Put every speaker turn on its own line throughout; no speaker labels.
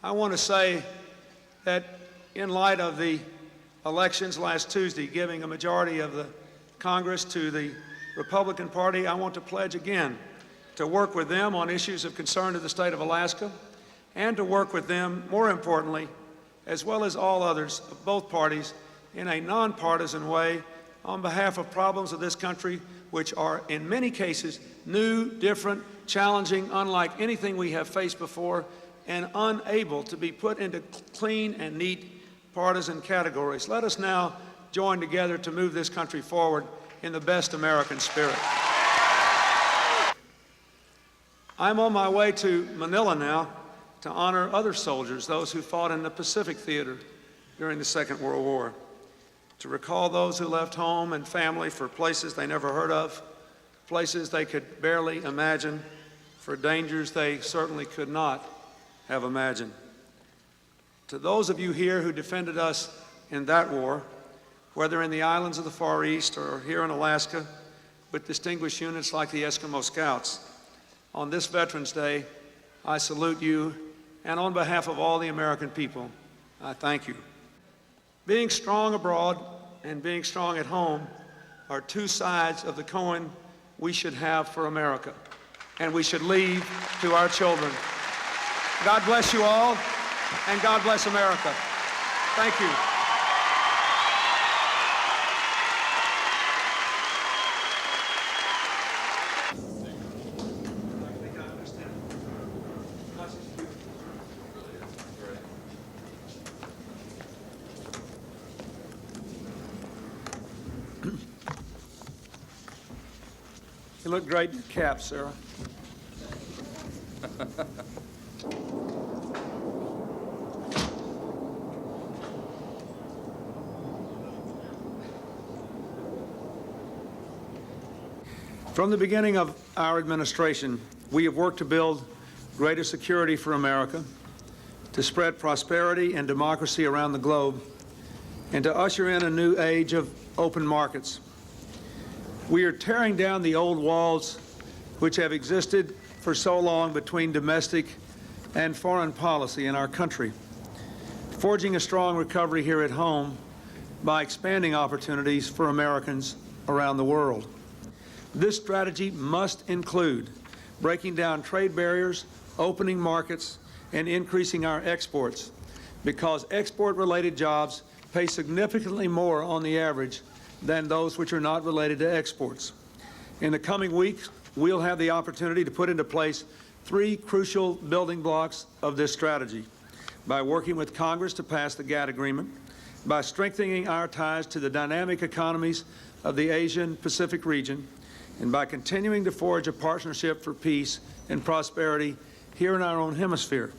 I want to say that in light of the elections last Tuesday, giving a majority of the Congress to the Republican Party, I want to pledge again to work with them on issues of concern to the state of Alaska, and to work with them, more importantly, as well as all others of both parties, in a nonpartisan way on behalf of problems of this country which are, in many cases, new, different, challenging, unlike anything we have faced before, and unable to be put into clean and neat partisan categories. Let us now join together to move this country forward in the best American spirit. I'm on my way to Manila now to honor other soldiers, those who fought in the Pacific Theater during the Second World War, to recall those who left home and family for places they never heard of, places they could barely imagine, for dangers they certainly could not have imagined. To those of you here who defended us in that war, whether in the islands of the Far East or here in Alaska with distinguished units like the Eskimo Scouts, on this Veterans Day, I salute you, and on behalf of all the American people, I thank you. Being strong abroad and being strong at home are two sides of the coin we should have for America, and we should leave to our children. God bless you all, and God bless America. Thank you. You look great in your cap, Sarah. From the beginning of our administration, we have worked to build greater security for America, to spread prosperity and democracy around the globe, and to usher in a new age of open markets. We are tearing down the old walls which have existed for so long between domestic and foreign policy in our country, forging a strong recovery here at home by expanding opportunities for Americans around the world. This strategy must include breaking down trade barriers, opening markets, and increasing our exports, because export-related jobs pay significantly more on the average than those which are not related to exports. In the coming weeks, we'll have the opportunity to put into place three crucial building blocks of this strategy: by working with Congress to pass the GATT agreement, by strengthening our ties to the dynamic economies of the Asian-Pacific region, and by continuing to forge a partnership for peace and prosperity here in our own hemisphere.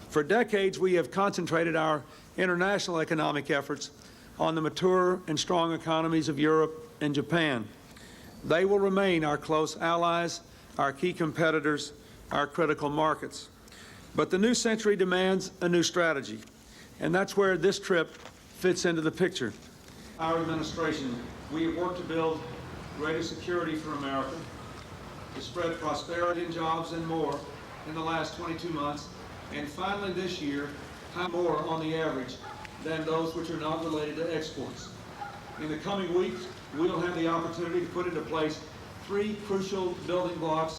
For decades, we have concentrated our international economic efforts on the mature and strong economies of Europe and Japan. They will remain our close allies, our key competitors, our critical markets. But the new century demands a new strategy, and that's where this trip fits into the picture. Our administration, we have worked to build greater security for America, to spread prosperity and jobs and more in the last 22 months, and finally this year, more on the average than those which are not related to exports. In the coming weeks, we'll have the opportunity to put into place three crucial building blocks